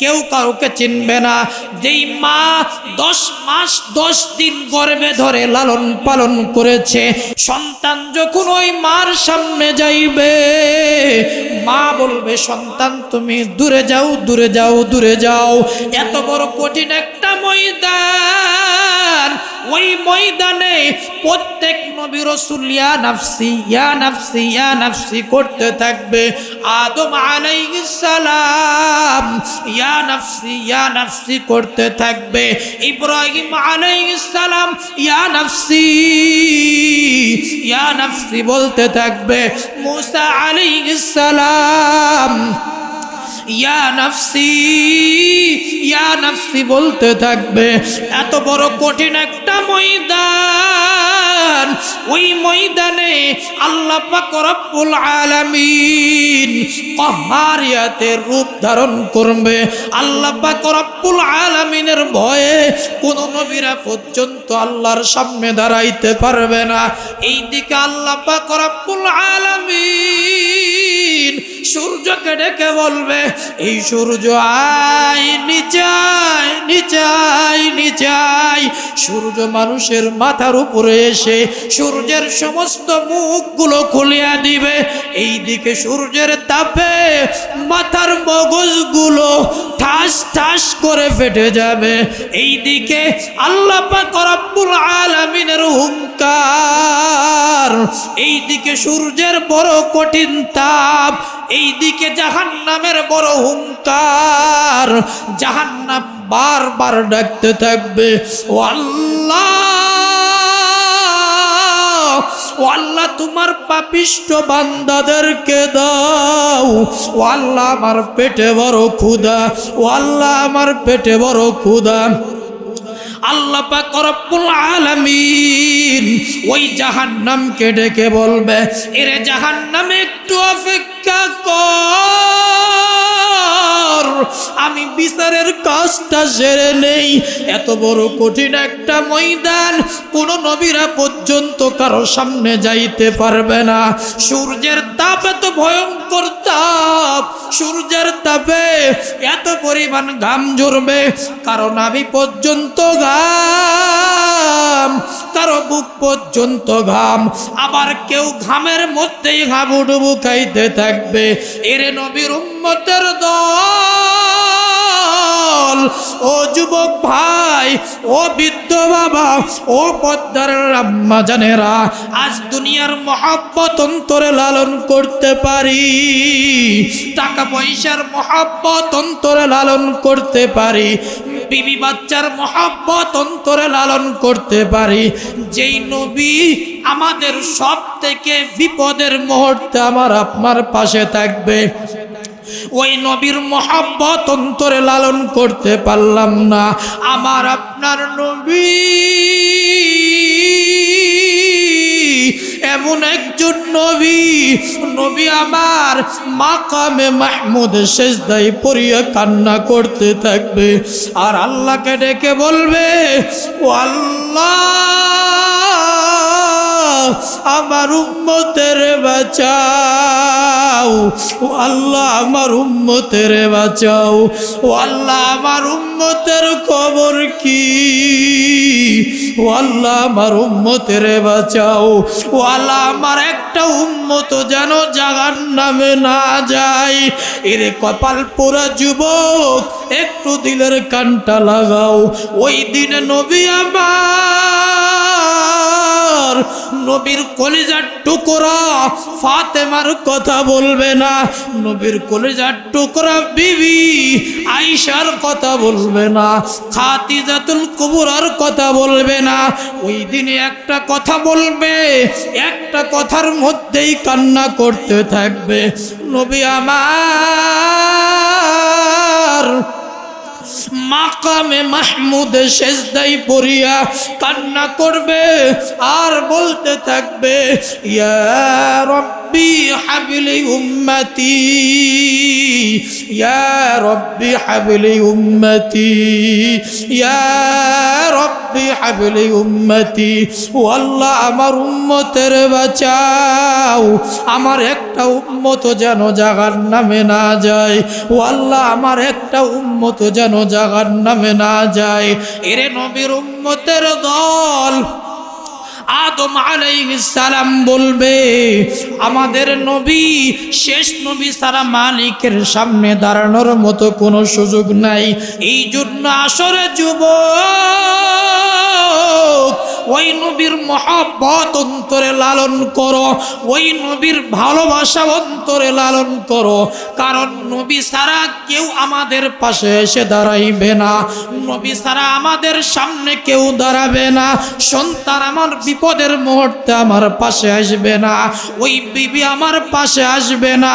কেউ কাউকে চিনবে না। যেই মা 10 মাস 10 দিন গর্ভে ধরে লালন পালন করেছে, সন্তান যখন ওই মার সামনে যাইবে, মা বলবে, সন্তান তুমি দূরে যাও, দূরে যাও, দূরে যাও। এত বড় কঠিন একটা ময়দান, ওই ময়দানে প্রত্যেক নবী রাসূল ইয়া নাফসি ইয়া নাফসি ইয়া নাফসি করতে থাকবে। আদম আলাইহিস সালাম ইয়া নাফসি ইয়া নাফসি করতে থাকবে। ইব্রাহিম আলাইহিস সালাম ইয়া নাফসি ইয়া নাফসি বলতে থাকবে। মুসা আলাইহিস সালাম ইয়া নাফসি ইয়া নাফসি বলতে থাকবে। এত বড় কঠিন একটা ময়দান, ওই ময়দানে আল্লাহ পাক রব্বুল আলামিন কাহারিয়াতের রূপ ধারণ করবে। আল্লাহ পাক রব্বুল আলামিনের ভয়ে কোন নবীরা পর্যন্ত আল্লাহর সামনে দাঁড়াইতে পারবে না। এইদিকে আল্লাহ পাক রব্বুল আলামিন সূর্যকে ডেকে বলবে, এই সূর্য আয় নিচে আয়, নিচে আয়, নিচে আয়। সূর্য মানুষের মাথার উপরে এসে সূর্যের সমস্ত মুখগুলো খুলিয়া দিবে। এইদিকে সূর্যের তাপে মাথার মগজগুলো ঠাস ঠাস করে ফেটে যাবে। এইদিকে আল্লাহ পাক রব্বুল আলামিনের হুঙ্কার, এইদিকে সূর্যের বড় কঠিন তাপ, এইদিকে জাহান্নামের বড় হুঙ্কার। জাহান্নাম বারবার ডাকতে থাকবে, ও আল্লাহ, ও আল্লাহ তোমার পাপিষ্ঠ বান্দাদেরকে দাও। ও আল্লাহ আমার পেটে বড় ক্ষুধা, ও আল্লাহ আমার পেটে বড় ক্ষুধা। আল্লাহ পাক রব্বুল আলামিন ওই জাহান্নামকে ডেকে বলবে, এরে জাহান্নাম একটু অপেক্ষা কর, আমি বিচারের কাজটা সেরে নেই। এত বড় কঠিন একটা ময়দান, কোন নবীরা পর্যন্ত কারো সামনে যাইতে পারবে না। সূর্যের তাপ এত ভয়ঙ্কর তাপ, সূর্যের তাপে এত পরিমাণ ঘাম ঝরবে, কারো নাভি পর্যন্ত ঘাম, কারো বুক পর্যন্ত ঘাম, আবার কেউ ঘামের মধ্যেই হাবুডুবু খাইতে থাকবে। এরে নবীর উম্মতের দল, ও যুবক ভাই, ও বৃদ্ধ বাবা, ও পদ্মার আম্মা জানেরা, আজ দুনিয়ার মহব্বত অন্তরে লালন করতে পারি, টাকা পয়সার মহব্বত অন্তরে লালন করতে পারি, বিবি বাচ্চার মহব্বত অন্তরে লালন করতে পারি। যেই নবী আমাদের সব থেকে বিপদের মুহূর্তে আমার আপনার পাশে থাকবে, ওই নবীর মহব্বত অন্তরে লালন করতে পারলাম না। আমার আপনার নবী এমন একজন নবী, নবী আমার মাকামে মাহমুদ সেজদায় পড়িয়া কান্না করতে থাকবে, আর আল্লাহকে ডেকে বলবে, ও আল্লাহ আমার উম্মতের বাঁচাও, ও আল্লাহ আমার উম্মতের বাঁচাও, ও আল্লাহ আমার উম্মতের খবর কি, ও আল্লাহ আমার উম্মতের বাঁচাও, ও আল্লাহ আমার একটা উম্মত যেন জাহান্নামে না যায়। এরে কপাল পোড়া যুবক, একটু দিলের কানটা লাগাও। ওই দিনে নবী আমার নবীর কলিজার টুকরা ফাতেমার কথা বলবে না, নবীর কলিজার টুকরা বিবি আয়েশার কথা বলবে না, খাদিজাতুল কুবরার কথা বলবে না। ওই দিনে একটা কথা বলবে, একটা কথার মধ্যেই কান্না করতে থাকবে। নবী আমার মাকামে মাহমুদ সেজদায় পড়িয়া কান্না করবে আর বলতে থাকবে, ইয়া রব রব্বি হাবলি উম্মতি, ইয়া রব্বি হাবলি উম্মতি, ইয়া রব্বি হাবলি উম্মতি। ও আল্লাহ, আমার উম্মতের বাঁচাও, আমার একটা উম্মত যেন জাহান্নামে না যায়। ও আল্লাহ, আমার একটা উম্মত যেন জাহান্নামে না যায়। এরে নবীর উম্মতের দল আদম আলাইহিস সালাম বলবে, আমাদের নবী শেষ নবী সারা মালিকের সামনে দাঁড়ানোর মতো কোনো সুযোগ নাই। এই জন্য আসরে যুবক, ওই নবীর মহব্বত অন্তরে লালন করো, ওই নবীর ভালোবাসা অন্তরে লালন করো। কারণ নবী ছাড়া কেউ আমাদের পাশে এসে দাঁড়াইবে না, নবী ছাড়া আমাদের সামনে কেউ দাঁড়াবে না। সন্তান আমার বিপদের মুহূর্তে আমার পাশে আসবে না, ওই বিবি আমার পাশে আসবে না,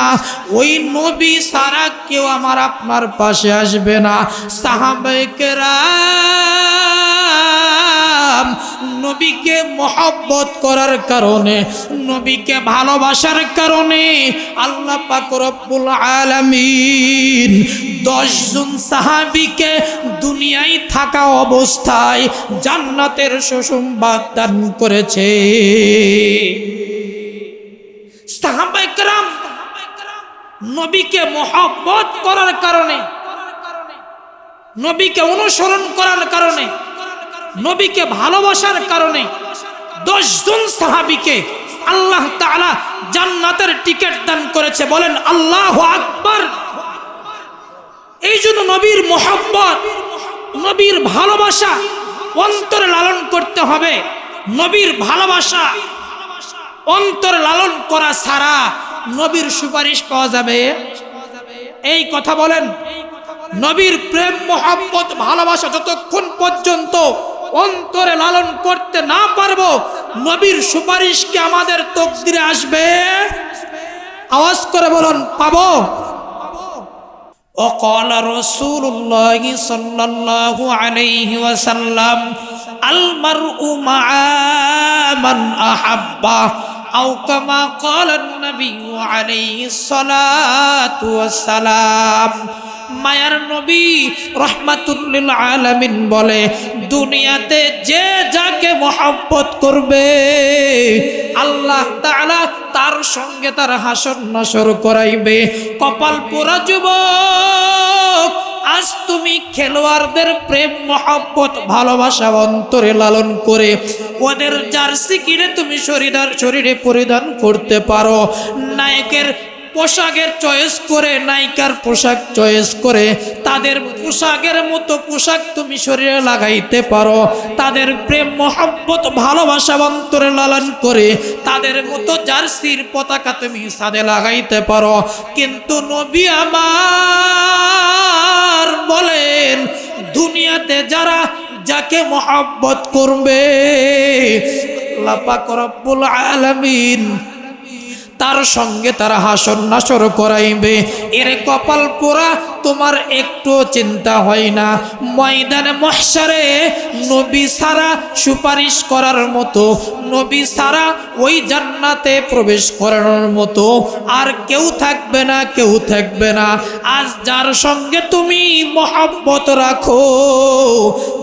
ওই নবী ছাড়া কেউ আমার আপনার পাশে আসবে না। সাহাবায়ে কেরাম নবীকে মহব্বত করার কারণে, নবীকে ভালোবাসার কারণে আল্লাহ পাক রব্বুল আলামিন 10 জন সাহাবীকে দুনিয়ায় থাকা অবস্থায় জান্নাতের সুসংবাদ দান করেছে। সাহাবায়ে কেরাম নবীকে মহব্বত করার কারণে, নবীকে অনুসরণ করার কারণে, নবীকে ভালোবাসার কারণে 10 জন সাহাবীকে আল্লাহ তাআলা জান্নাতের টিকিট দান করেছে। বলেন আল্লাহু আকবার। এই জন্য নবীর মহব্বত, নবীর ভালোবাসা অন্তরে লালন করতে হবে। নবীর ভালোবাসা অন্তরে লালন করা ছাড়া নবীর সুপারিশ পাওয়া যাবে? এই কথা বলেন। নবীর প্রেম মহব্বত ভালোবাসা যতক্ষণ পর্যন্ত অন্তরে লালন করতে না পারবো, নবীর সুপারিশ কি আমাদের তকদিরে আসবে? আওয়াজ করে বলুন, পাবো? وقال رسول الله صلى الله عليه وسلم المرء مع من أحب أو كما قال النبي عليه الصلاة والسلام। মায়ার নবী রাহমাতুল লিল আলামিন বলে, দুনিয়াতে যে যাকে মহব্বত করবে আল্লাহ তাআলা তার সঙ্গে তার হাসর নাসর করাইবে। কপাল পোড়া যুবক, আজ তুমি খেলোয়াড়দের প্রেম মহব্বত ভালোবাসা অন্তরে লালন করে ওদের জার্সি কিনে তুমি শরীরে পরিধান করতে পারো, নায়কের পোশাকের চয়েস করে, নায়িকার পোশাক চয়েস করে তাদের পোশাকের মতো পোশাক তুমি শরীরে লাগাইতে পারো, তাদের প্রেম মহব্বত ভালোবাসা অন্তরে লালন করে তাদের মতো জার্সির পতাকা তুমি ছাদে লাগাইতে পারো। কিন্তু নবী আমার বলেন, দুনিয়াতে যারা যাকে মহব্বত করবে আল্লাহ পাক রব্বুল আলামিন তার সঙ্গে তারা হাসর নাসর করাইবে। এর কপাল পোড়া তোমার একটু চিন্তা হয় না, ময়দানে মহশরে নবী ছাড়া সুপারিশ করার মতো, নবী ছাড়া ওই জান্নাতে প্রবেশ করানোর মতো আর কেউ থাকবে না, কেউ থাকবে না। আজ যার সঙ্গে তুমি মহব্বত রাখো,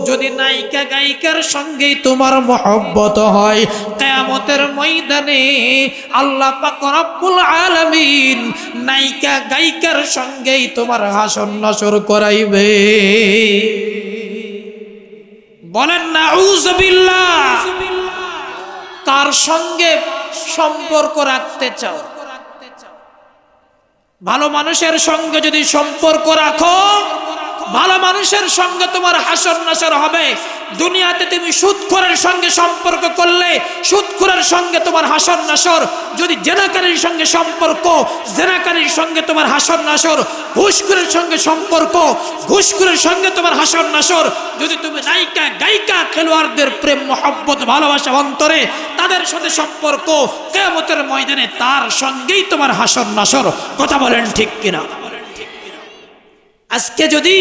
যদি নায়িকা গায়িকার সঙ্গেই তোমার মহব্বত হয়, কিয়ামতের ময়দানে আল্লাহ পাক রব্বুল আলামিন নায়িকা গায়িকার সঙ্গেই তোমার হাসর নাসর করাইবে। বলেন নাউযুবিল্লাহ। কার সঙ্গে সম্পর্ক রাখতে চাও? ভালো মানুষের সঙ্গে যদি সম্পর্ক রাখো, ভালো মানুষের সঙ্গে তোমার হাসর নাসর হবে। দুনিয়াতে তুমি সুদখোরের সঙ্গে সম্পর্ক করলে সুদখোরের সঙ্গে তোমার হাসর নাসর, যদি জেনাকারীর সঙ্গে সম্পর্ক, জেনাকারীর সঙ্গে তোমার হাসর নাসর, ঘুষখোরের সঙ্গে সম্পর্ক, ঘুষখোরের সঙ্গে তোমার হাসর নাসর, যদি তুমি নায়িকা গায়িকা খেলোয়াড়দের প্রেম মহব্বত ভালোবাসা অন্তরে তাদের সাথে সম্পর্ক, কিয়ামতের ময়দানে তার সঙ্গেই তোমার হাসর নাসর। কথা বলেন ঠিক কিনা? আজকে যদি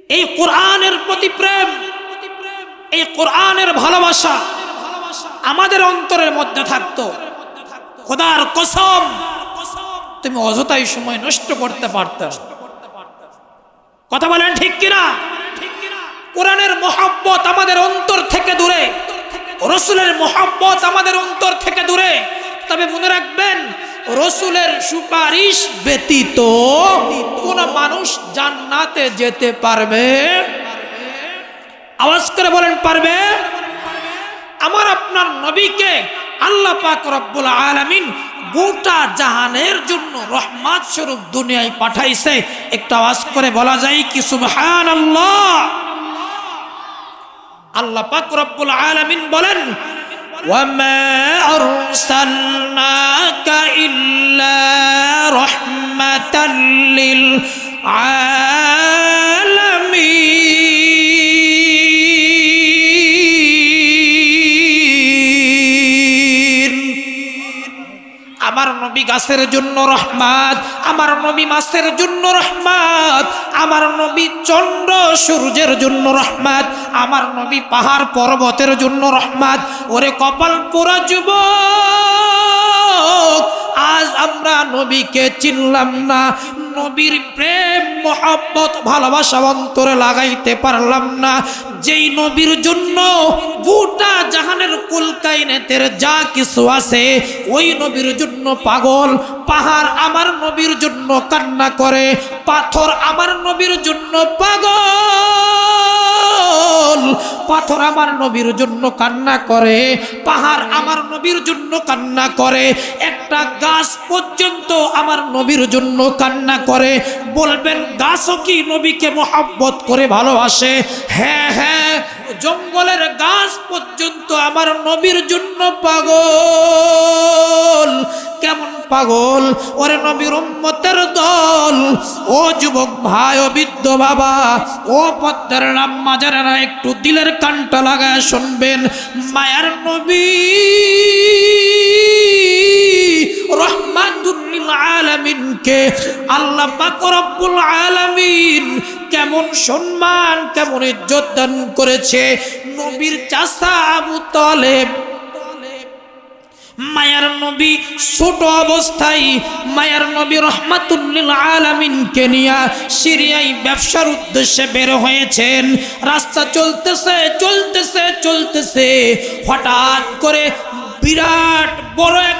এই কোরআনের প্রতি প্রেম, এই কোরআনের ভালোবাসা আমাদের অন্তরের মধ্যে থাকতো, খোদার কসম তুমি অযথাই সময় নষ্ট করতে পারতে। কথা বলেন ঠিক কিনা? কোরআনের মহব্বত আমাদের অন্তর থেকে দূরে, রসুলের মহব্বত আমাদের অন্তর থেকে দূরে। তবে মনে রাখবেন, রসুলের সুপারিশ ব্যতীত কোন মানুষ জান্নাতে যেতে পারবে? আওয়াজ করে বলেন পারবে? আমার আপনার নবীকে আল্লাহ পাক রব্বুল আলামিন গোটা জাহানের জন্য রহমত স্বরূপ দুনিয়ায় পাঠাইছে। একটা আওয়াজ করে বলা যায় কি সুবহানাল্লাহ? আল্লাহ পাক রব্বুল আলামিন বলেন, ওয়ামা আরসালনাকা ইল্লা রাহমাতাল লিল আলামিন। আমার নবী গাছের জন্য রহমত, আমার নবী মাছের জন্য রহমত, আমার নবী চন্দ্র সূর্যের জন্য রহমত, আমার নবী পাহাড় পর্বতের জন্য রহমত। ওরে কপাল পোড়া যুবক, আজ আমরা নবীকে চিনলাম না, নবীর প্রেম মহব্বত ভালোবাসা অন্তরে লাগাইতে পারলাম না। যেই নবীর জন্য গোটা জাহানের কুল কায়নাতের যা কিছু আছে, ওই নবীর জন্য পাগল। পাহাড় আমার নবীর জন্য কান্না করে, পাথর আমার নবীর জন্য পাগল। পাথর আমার নবীর জন্য কান্না করে, পাহাড় আমার নবীর জন্য কান্না করে, একটা গাছ পর্যন্ত আমার নবীর জন্য কান্না করে। বলবেন গাছও কি নবীকে মহব্বত করে ভালোবাসে? হ্যাঁ হ্যাঁ, জঙ্গলের গাছ পর্যন্ত আমার নবীর জন্য পাগল। কেমন পাগল? ওরে নবীর উম্মতের দল, ও যুবক ভাই, ও বৃদ্ধ বাবা, ও পদ্মার আম্মা যারা, একটু দিলের কানটা লাগায় শুনবেন। মায়ার নবী রহমাতুল লিল আলামিনকে আল্লাহ পাক রব্বুল আলামিন কেমন সম্মান, কেমন ইজ্জত দান করেছে। নবীর চাচা আবু তালেব, মায়ার নবী ছোট অবস্থায় মায়ার নবী রহমাতুল লিল আলামিনকে নিয়ে সিরিয়ায় ব্যবসার উদ্দেশ্যে বের হয়েছেন। রাস্তা চলতেছে চলতেছে চলতেছে, হঠাৎ করে বিরাট বড় এক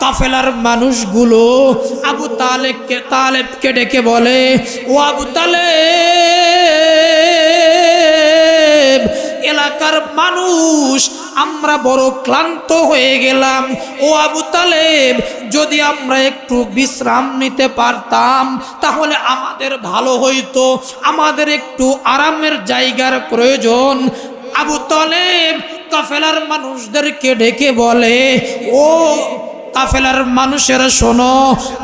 কাফেলার মানুষগুলো আবু তালেবকে ডেকে বলে, ও আবু তালেব, এলাকার মানুষ আমরা বড় ক্লান্ত হয়ে গেলাম। ও আবু তালেব, যদি আমরা একটু বিশ্রাম নিতে পারতাম তাহলে আমাদের ভালো হইতো, আমাদের একটু আরামের জায়গার প্রয়োজন। আবু তালেব কাফেলার মানুষদেরকে ডেকে বলে, ও কাফেলার মানুষেরা শোনো,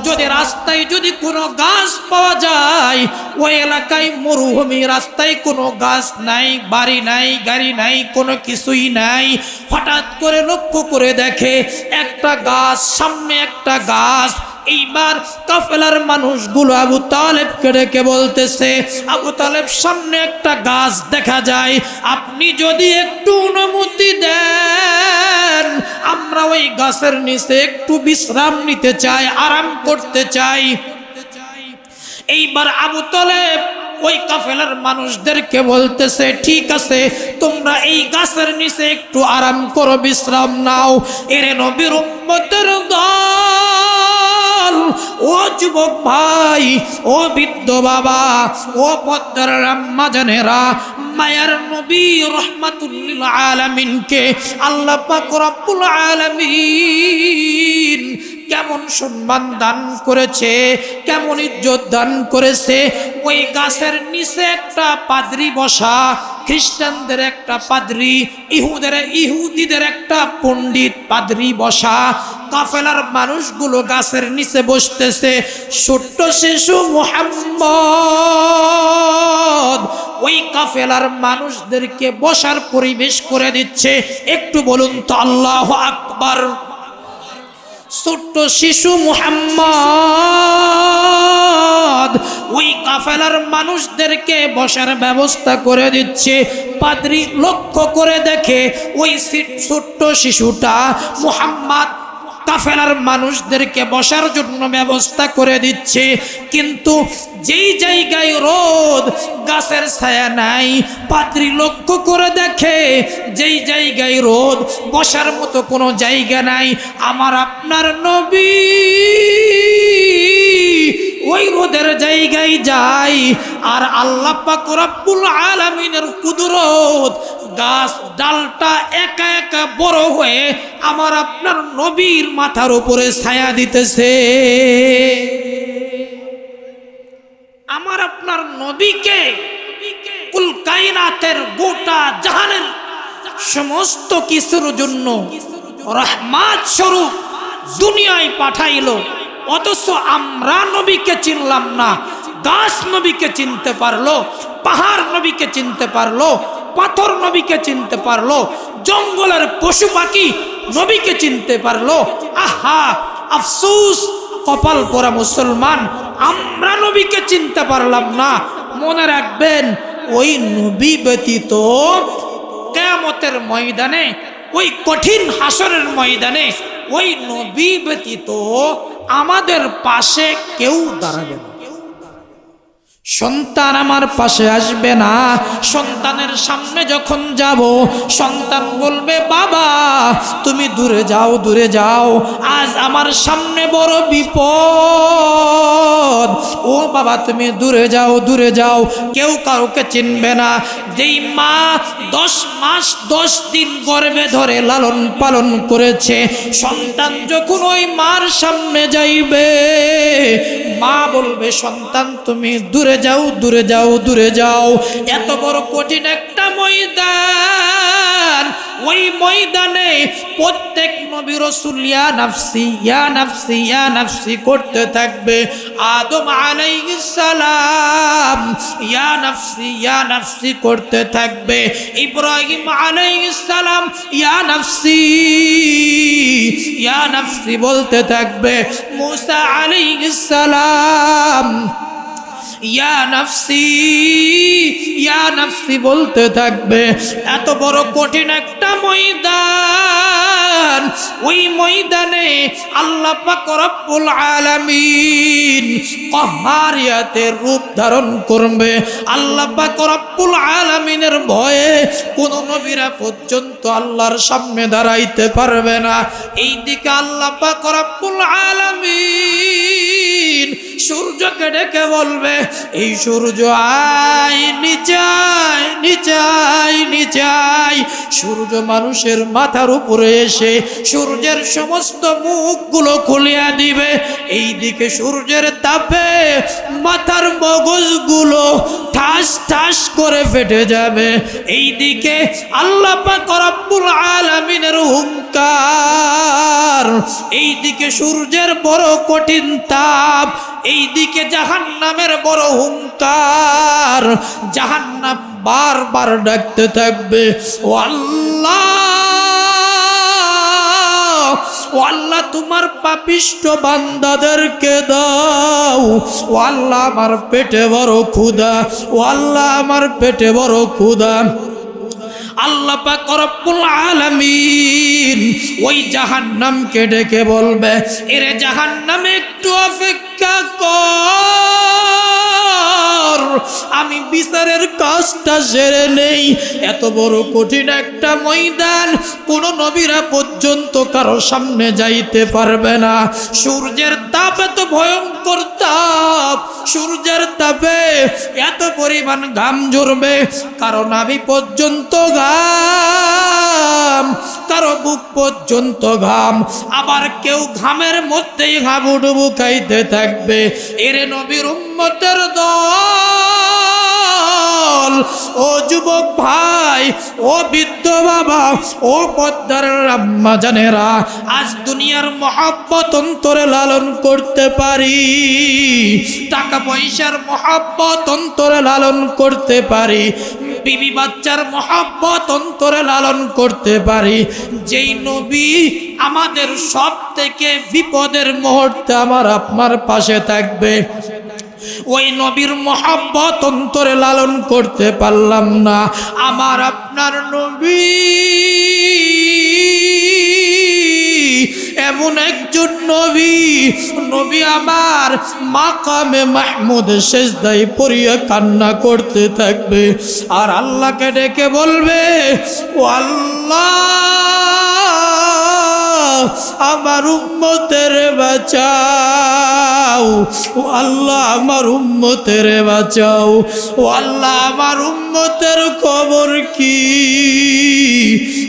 যদি রাস্তায় যদি কোনো গাছ পাওয়া যায়, ওই এলাকায় মরুভূমি, রাস্তায় কোনো গাছ নাই, বাড়ি নাই, গাড়ি নাই, কোনো কিছুই নাই। হঠাৎ করে লক্ষ্য করে দেখে একটা গাছ, সামনে একটা গাছ। এইবার কাফেলার মানুষগুলো আবু তালেবকে ডেকে বলতেছে, আবু তালেব, সামনে একটা গাছ দেখা যায়, আপনি যদি একটু অনুমতি দেন আমরা ওই গাছের নিচে একটু বিশ্রাম নিতে চাই, আরাম করতে চাই। এইবার আবু তালেব ওই কাফেলার মানুষদেরকে বলতেছে, ঠিক আছে, তোমরা এই গাছের নিচে একটু আরাম করো, বিশ্রাম নাও। এরে নবীর উম্মতের দল, ও যুবক ভাই, ও বৃদ্ধ বাবা, ও পদ্মার আম্মা জানেরা, মায়ার নবী রহমাতুল লিল আলামিনকে আল্লাহ পাক রব্বুল আলামিন কেমন সম্মান দান করেছে, কেমন ইজ্জত দান করেছে। ওই গাছের নিচে একটা পাদ্রী বসা, খ্রিস্টানদের একটা পাদ্রী, ইহুদিদের একটা পণ্ডিত পাদ্রী বসা। কাফেলার মানুষগুলো গাছের নিচে বসতেছে। ছোট্ট শিশু মুহাম্মদ ওই কাফেলার মানুষদেরকে বসার পরিবেশ করে দিচ্ছে। একটু বলুন তো আল্লাহু আকবার। ছোট্ট শিশু মুহাম্মদ ওই কাফেলার মানুষদেরকে বসার ব্যবস্থা করে দিচ্ছে। পাদ্রী লক্ষ্য করে দেখে ওই ছোট্ট শিশুটা মুহাম্মদ কাফেলার মানুষদেরকে বসার জন্য ব্যবস্থা করে দিচ্ছে, কিন্তু যেই জায়গায় রোদ, গাছের ছায়া নাই, পাদ্রী লক্ষ্য করে দেখে যেই জায়গায় রোদ, বসার মতো কোনো জায়গা নাই। আমার আপনার নবী ওই রোদের জায়গায় যায়, আর আল্লাহ পাক রব্বুল আলামিনের কুদরত, গাছ ডালটা একা একা বড় হয়ে আমার আপনার নবীর মাথার উপরে ছায়া দিতেছে। আমার আপনার নবীকে কুল কায়নাতের গোটা জাহানের সমস্ত কিছুর জন্য রহমত স্বরূপ দুনিয়ায় পাঠাইলো, অথচ আমরা নবীকে চিনলাম না। গাছ নবীকে চিনতে পারলো, পাহাড় নবীকে চিনতে পারলো, পাথর নবীকে চিনতে পারলো, জঙ্গলের পশু পাখি নবীকে চিনতে পারলো। আহা আফসোস, কপাল পোড়া মুসলমান, আমরা নবীকে চিনতে পারলাম না। মনে রাখবেন, ওই নবী ব্যতীত কিয়ামতের ময়দানে, ওই কঠিন হাসরের ময়দানে ওই নবী ব্যতীত আমাদের পাশে কেউ দাঁড়াবে না। সন্তান আমার পাশে আসবে না। সন্তানের সামনে যখন যাব, সন্তান বলবে, বাবা তুমি দূরে যাও, দূরে যাও, আজ আমার সামনে বড় বিপদ। ও বাবা তুমি দূরে যাও, দূরে যাও। কেউ কাউকে চিনবে না। যেই মা 10 মাস 10 দিন গর্ভে ধরে লালন পালন করেছে, সন্তান যখন ওই মার সামনে যাইবে, মা বলবে, সন্তান তুমি দূরে যাও, দূরে যাও, দূরে যাও। এত বড় কঠিন একটা ময়দান, ওই ময়দানে প্রত্যেক নবী রাসূল ইয়া নাফসি ইয়া নাফসি ইয়া নাফসি করতে থাকবে। আদম আলাইহিস সালাম ইয়া নাফসি ইয়া নাফসি করতে থাকবে। ইব্রাহিম আলাইহিস সালাম ইয়া নাফসি ইয়া নাফসি বলতে থাকবে। মুসা আলাইহিস সালাম ইয়া নাফসি ইয়া নাফসি বলতে থাকবে। এত বড় কঠিন একটা ময়দান, ওই ময়দানে আল্লাহ পাক রব্বুল আলামিন কাহারিয়াতের রূপ ধারণ করবে। আল্লাহ পাক রব্বুল আলামিনের ভয়ে কোন নবীরা পর্যন্ত আল্লাহর সামনে দাঁড়াইতে পারবে না। এইদিকে আল্লাহ পাক রব্বুল আলামিন সূর্যকে ডেকে বলবে, এই সূর্য আয় নিচে আয়, নিচে আয়, নিচে আয়। সূর্য মানুষের মাথার উপরে এসে সূর্যের সমস্ত মুখগুলো খুলিয়া দিবে। এই দিকে সূর্যের তাপে মাথার মগজগুলো ঠাস ঠাস করে ফেটে যাবে। এই দিকে আল্লাহ পাক রব্বুল আলামিনের হুঙ্কার, এই দিকে সূর্যের বড় কঠিন তাপ, এই দিকে জাহান্নামের বড় হুঙ্কার। জাহান্নাম বারবার ডাকতে থাকবে, ও আল্লাহ, ও আল্লাহ তোমার পাপিষ্ঠ বান্দাদেরকে দাও। ও আল্লাহ আমার পেটে বড় ক্ষুধা, ও আল্লাহ আমার পেটে বড় ক্ষুধা। আল্লাহ পাক রব্বুল আলামিন ওই জাহান্নামকে ডেকে বলবে, এরে জাহান্নাম একটু অপেক্ষা কর, আমি বিচারের কাজটা সেরে নেই। এত বড় কঠিন একটা ময়দান, কোন নবীরা পর্যন্ত কারো সামনে যাইতে পারবে না। সূর্যের তাপ এত ভয়ঙ্কর তাপ, সূর্যের তাপে এত পরিমাণ ঘাম ঝরবে, কারো নাভি পর্যন্ত ঘাম, কারো বুক পর্যন্ত ঘাম, আবার কেউ ঘামের মধ্যেই হাবুডুবু খাইতে থাকবে। এরে নবীর উম্মতের দল, ও যুবক ভাই, ও বৃদ্ধ বাবা, ও পদ্মার আম্মা জানেরা, আজ দুনিয়ার মহব্বত অন্তরে লালন করতে পারি, টাকা পয়সার মহব্বত অন্তরে লালন করতে পারি, বিবি বাচ্চার মহব্বত অন্তরে লালন করতে পারি। যেই নবী আমাদের সব থেকে বিপদের মুহূর্তে আমার আপনার পাশে থাকবে, ওই নবীর মহব্বত অন্তরে লালন করতে পারলাম না। আমার আপনার নবী এমন একজন নবী, নবী আমার মাকামে মাহমুদ সেজদায় পড়িয়া কান্না করতে থাকবে আর আল্লাহকে ডেকে বলবে, ও আল্লাহ আমার উম্মতের বাঁচাও, ও আল্লাহ আমার উম্মতের বাঁচাও, ও আল্লাহ আমার উম্মতের খবর কি,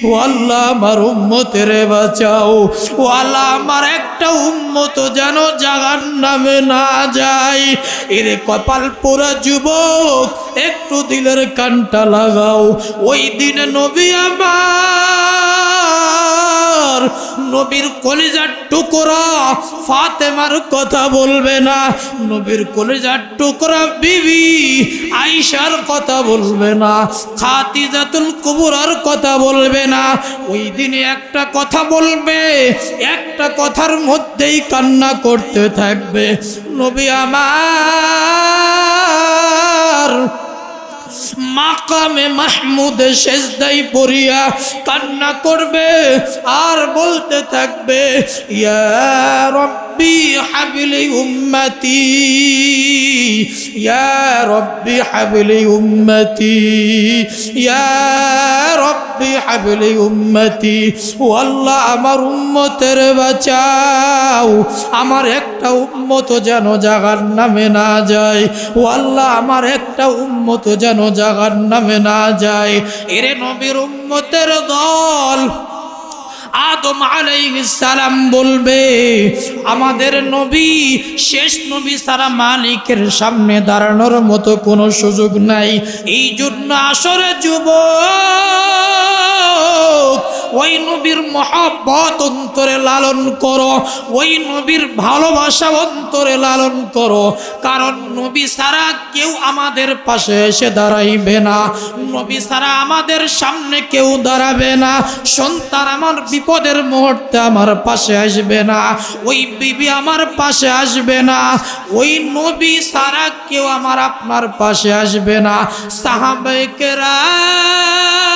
ও আল্লাহ আমার উম্মতের বাঁচাও, ও আল্লাহ আমার একটা উম্মত যেন জাহান্নামে না যায়। এর কপাল পোড়া যুবক একটু দিলের কানটা লাগাও। ওই দিন নবী আমার নবীর কলিজার টুকরা ফাতেমার কথা বলবে না, নবীর কলিজার টুকরা বিবি আয়েশার কথা বলবে না, খাদিজাতুল কুবরার কথা বলবে না। ওই দিনে একটা কথা বলবে, একটা কথার মধ্যেই কান্না করতে থাকবে। নবী আমার মাকামে মাহমুদ সেজদায় পড়িয়া কান্না করবে আর বলতে থাকবে, ইয়া রব্বি হাবলি উম্মতি, ইয়া রব্বি হাবলি উম্মতি, ইয়া রব্বি হাবলি উম্মতি। ও আল্লাহ আমার উম্মতের বাঁচাও, আমার একটা উম্মত যেন জাহান্নামে না যায়, ও আল্লাহ আমার একটা উম্মত যেন জাহান্নামে না যায়। এরে নবীর উম্মতের দল আদম আলাইহিস সালাম বলবে, আমাদের নবী শেষ নবী সারা মালিকের সামনে দাঁড়ানোর মতো কোনো সুযোগ নাই। এই জন্য আসরে যুবক ওই নবীর মহব্বত অন্তরে লালন করো, ওই নবীর ভালোবাসা অন্তরে লালন করো। কারণ নবী ছাড়া কেউ আমাদের পাশে এসে দাঁড়াইবে না, নবী ছাড়া আমাদের সামনে কেউ দাঁড়াবে না। সন্তান আমার বিপদের মুহূর্তে আমার পাশে আসবে না, ওই বিবি আমার পাশে আসবে না, ওই নবী ছাড়া কেউ আমার আপনার পাশে আসবে না। সাহাবায়ে কেরাম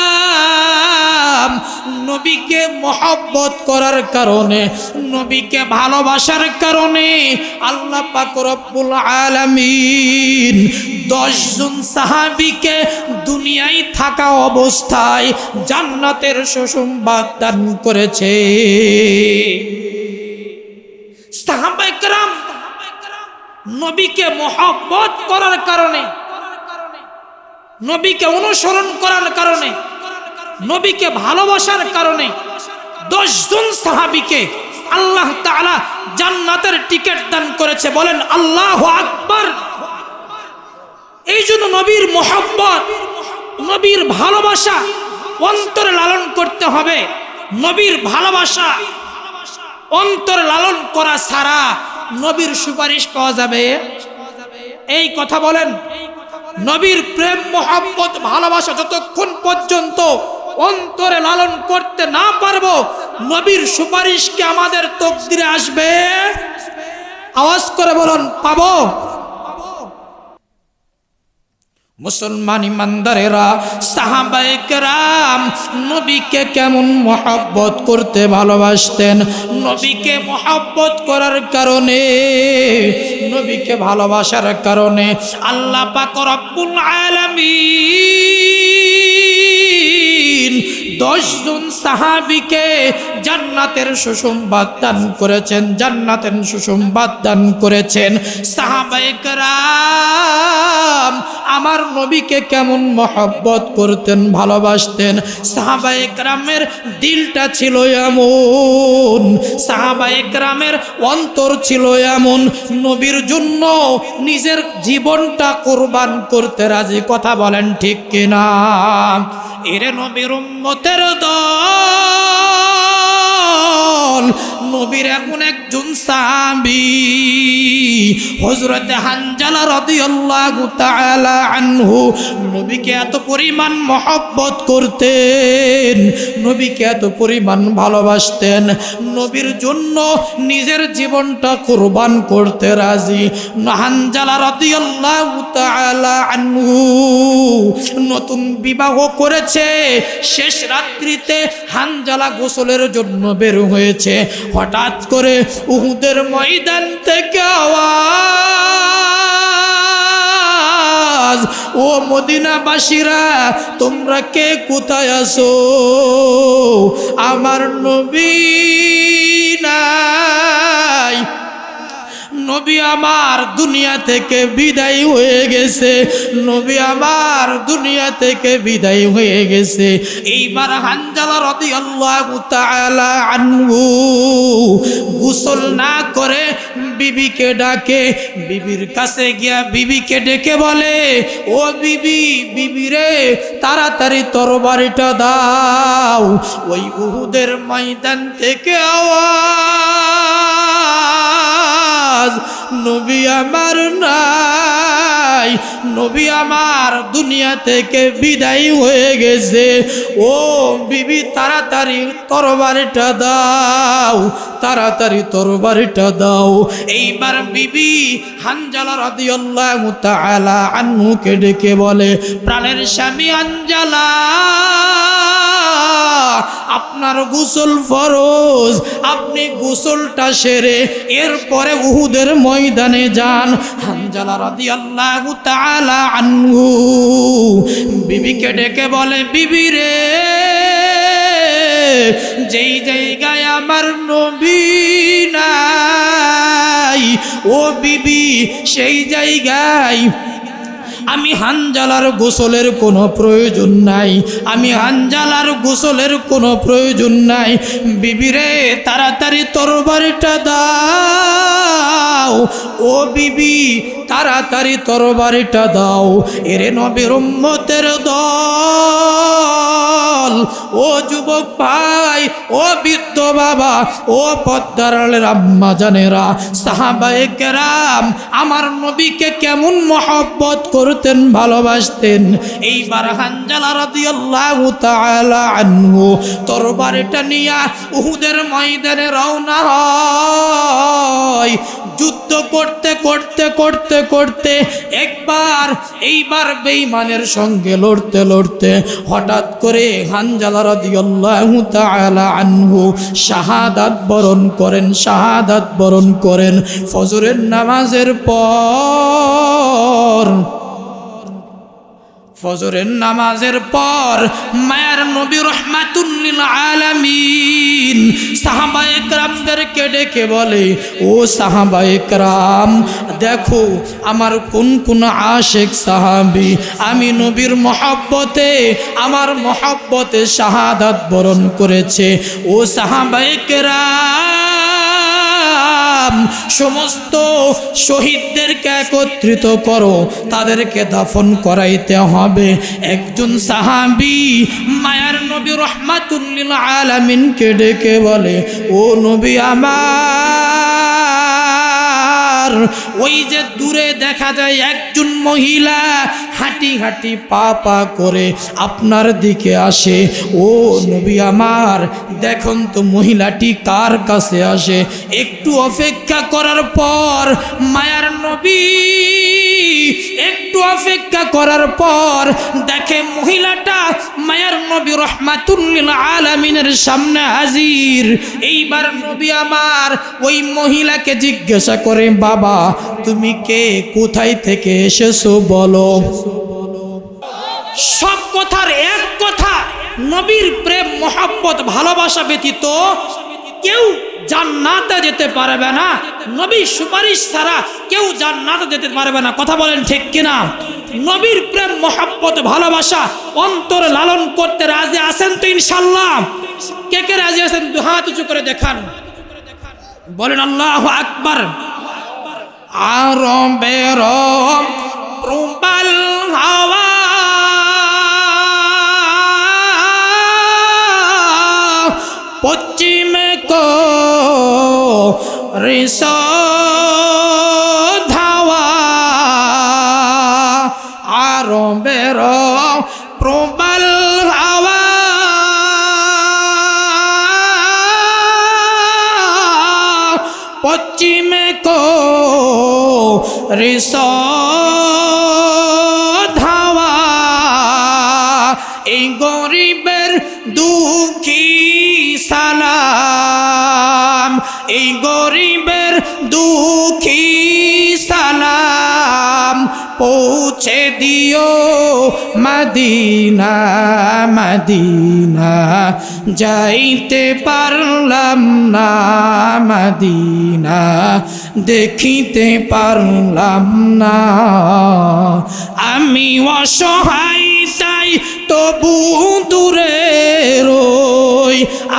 নবীকে মহব্বত করার কারণে, নবীকে ভালোবাসার কারণে আল্লাহ পাক রব্বুল আলামিন 10 জন সাহাবীকে দুনিয়ায় থাকা অবস্থায় জান্নাতের সুসংবাদ দান করেছে। সাহাবায়ে কেরাম নবীকে মহব্বত করার কারণে, নবীকে অনুসরণ করার কারণে, নবীকে ভালোবাসার কারণে 10 জন সাহাবীকে আল্লাহ তাআলা জান্নাতের টিকিট দান করেছে। বলেন আল্লাহু আকবার। এই জন্য নবীর মহব্বত, নবীর ভালোবাসা অন্তরে লালন করতে হবে। নবীর ভালোবাসা অন্তরে লালন করা ছাড়া নবীর সুপারিশ পাওয়া যাবে? এই কথা বলেন। নবীর প্রেম মহব্বত ভালোবাসা যতক্ষণ পর্যন্ত অন্তরে লালন করতে না পারবো, নবীর সুপারিশ কি আমাদের তকদিরে আসবে? আওয়াজ করে বলুন, পাবো? মুসলমান ইমানদারেরা, সাহাবায়ে কেরাম নবীকে কেমন মহব্বত করতে ভালোবাসতেন। নবীকে মহব্বত করার কারণে, নবীকে ভালোবাসার কারণে আল্লাহ পাক রব্বুল আলামিন 10 জন সাহাবীকে জান্নাতের সুসংবাদ দান করেছেন, জান্নাতের সুসংবাদ দান করেছেন। সাহাবায়ে কেরাম আমার নবীকে কেমন মহব্বত করতেন, ভালোবাসতেন। সাহাবায়ে কেরামের দিলটা ছিল এমন, সাহাবায়ে কেরামের অন্তর ছিল এমন, নবীর জন্য নিজের জীবনটা কুরবান করতে রাজি। কথা বলেন ঠিক কিনা? এরে নবীর উম্মতের দল, নবীর এমন একজন সাহাবী হযরতে হানজালা রাদিয়াল্লাহু তাআলা আনহু নবীকে এত পরিমাণ মহব্বত করতেন, নবীকে এত পরিমাণ ভালোবাসতেন, নবীর জন্য নিজের জীবনটা কুরবান করতে রাজি। হানজালা রাদিয়াল্লাহু তাআলা আনহু নতুন বিবাহ করেছে। শেষ রাত্রিতে হানজালা গোসলের জন্য বের হয়েছে। হঠাৎ করে উহুদের ময়দান থেকে আওয়াজ, ও মদিনাবাসীরা তোমরা কে কোথায় আছো? আমার নবী নাই, নবী আমার দুনিয়া থেকে বিদায় হয়ে গেছে, নবী আমার দুনিয়া থেকে বিদায় হয়ে গেছে। এইবার হানজালা রাদিয়াল্লাহু তাআলা আনহু গোসল না করে বিবিকে ডাকে, বিবির কাছে গিয়া বিবিকে ডেকে বলে, ও বিবি, বিবি রে তাড়াতাড়ি তরবারিটা দাও। ওই উহুদের ময়দান থেকে আওয়াজ, নবী আমার নাই, নবী আমার দুনিয়া থেকে বিদায় হয়ে গেছে। ও বিবি তাড়াতাড়ি তরবারিটা দাও, তাড়াতাড়ি তরবারিটা দাও। এইবার বিবি হানজালা রাদিয়াল্লাহু তাআলা আনহুকে ডেকে বলে, প্রাণের স্বামী হানজালা, আপনার গোসল ফরজ, আপনি গোসলটা সেরে এরপরে উহুদের ময়দানে যান। হানজালা রাদিয়াল্লাহু তাআলা আনহু বিবিকে ডেকে বলে, বিবি রে, যেই জায়গায় আমার নবী নাই, ও বিবি সেই জায়গায় আমি হানজালার গোসলের কোনো প্রয়োজন নাই, আমি হানজালার গোসলের কোনো প্রয়োজন নাই। বিবিরে তাড়াতাড়ি তরবারিটা দাও, ও বিবি তাড়াতাড়ি তরবারিটা দাও। এরে নবীর উম্মতের দল, ও যুবক ভাই, ও বৃদ্ধ বাবা, ও পদ্মার আড়ালের আম্মা জানেরা, সাহাবায়ে কেরাম আমার নবীকে কেমন মহব্বত করতেন, ভালোবাসতেন। এইবার হানজালা রাদিয়াল্লাহু তাআলা আনহু তরবারিটা নিয়া উহুদের ময়দানে রওনা হয়। যুদ্ধ করতে করতে করতে করতে এইবার বেঈমানের সঙ্গে লড়তে লড়তে হঠাৎ করে হানজালা রাদিয়াল্লাহু তাআলা আনহু শাহাদাত বরণ করেন, শাহাদাত বরণ করেন। ফজরের নামাজের পর, ফজরের নামাজের পর মায়ার নবী রাহমাতুল লিল আলামিন সাহাবায়ে কেরামদেরকে ডেকে বলে, ও সাহাবায়ে কেরাম, দেখো আমার কোন কোন আশিক সাহাবী আমি নবীর মহব্বতে, আমার মহব্বতে শাহাদাত বরণ করেছে। ও সাহাবায়ে কেরাম, সমস্ত শহীদদেরকে একত্রিত করো, তাদেরকে দাফন করাইতে হবে। একজন সাহাবী মায়ার নবী রাহমাতুল লিল আলামিনকে ডেকে বলে, ও নবী আমার, ওই যে দূরে দেখা যায় একজন মহিলা হাঁটি হাঁটি পা পা করে আপনার দিকে আসে, ও নবী আমার দেখুন তো মহিলাটি কার কাছে আসে। একটু অপেক্ষা করার পর মায়ার নবী একটু অপেক্ষা করার পর দেখে মহিলাটা মায়ার নবী রাহমাতুল লিল আলামিনের সামনে হাজির। এইবার নবী আমার ওই মহিলাকে জিজ্ঞাসা করে, বাবা তুমি কে, কোথায় থেকে এসেছো বলো। সব কথার এক কথা, নবীর প্রেম মহব্বত ভালোবাসা ব্যতীত কেউ জান্নাতে যেতে পারবে না, নবীর সুপারিশ ছাড়া কেউ জান্নাতে যেতে পারবে না। কথা বলেন ঠিক কিনা? নবীর প্রেম মহব্বত ভালোবাসা অন্তরে লালন করতে রাজি আছেন তো ইনশাআল্লাহ? কে কে রাজি আছেন দু হাত উঁচু করে দেখান, বলেন আল্লাহু আকবার। আরবের প্রবাল হাওয়া পশ্চিমে কো রিস ধাওয়া, আরবের প্রবাল হাওয়া পশ্চিমে কো রিস ধাওয়া, এই গরিবের দুঃখী সালাম পৌঁছে দিও মদিনা মদিনা যাইতে পারলাম না মদিনা দেখিতে পারলাম না আমি অসহায় তাই তবু দূরে রই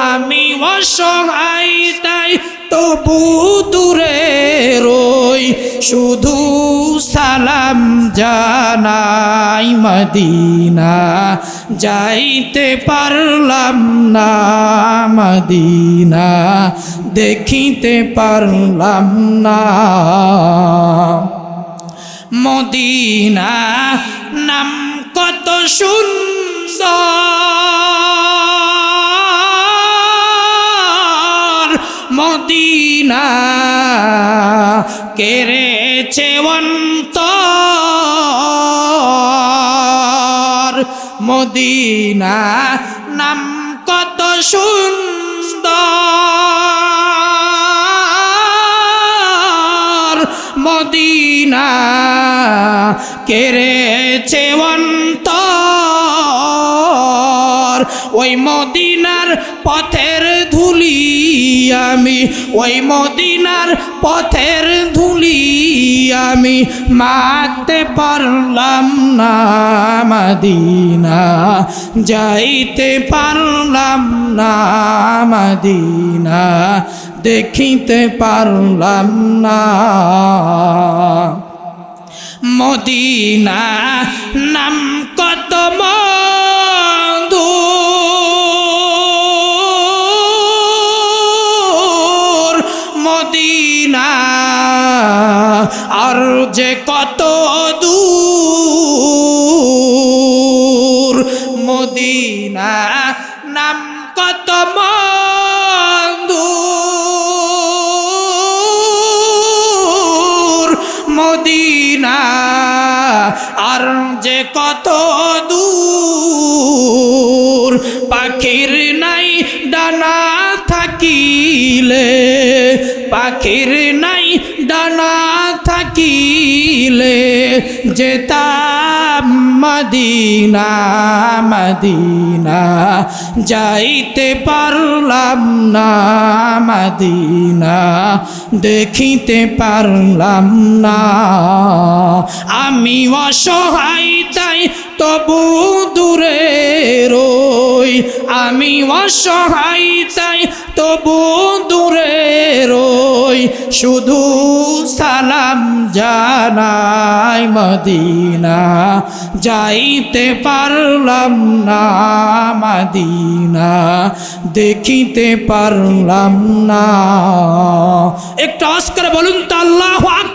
আমি অসহায় তাই তবু দূরে রই শুধু সালাম জানাই মদিনা যাইতে পারলাম না মদিনা দেখিতে পারলাম না মদিনা নাম কত সুন্দর মদিনা কেড়েছে অন্তর মদিনা নাম কত সুন্দর মদিনা কেড়েছে অন্তর ওই মদিনার পথের ধুলি আমি ওই মদিনার পথের ধুলি আমি মাখতে পারলাম না মদিনা যাইতে পারলাম না মদিনা দেখিতে পারলাম না মদিনা নাম কত মধুর মদিনা আর যে কত দূর মদিনা নাম কত মধুর মদিনা আর যে কত দূর পাখির নাই ডানা থাকিলে পাখির নাই ডানা থাকিলে যেতাম মদিনা মদিনা যাইতে পারলাম না মদিনা দেখিতে পারলাম না আমি অসহায় তাই তবু দূরে রই আমি অসহায় তাই তবু দূরে রই শুধু সালাম জানাই মদিনা যাইতে পারলাম না মদিনা দেখিতে পারলাম না একটু আওয়াজ করে বলুন তো আল্লাহু আকবার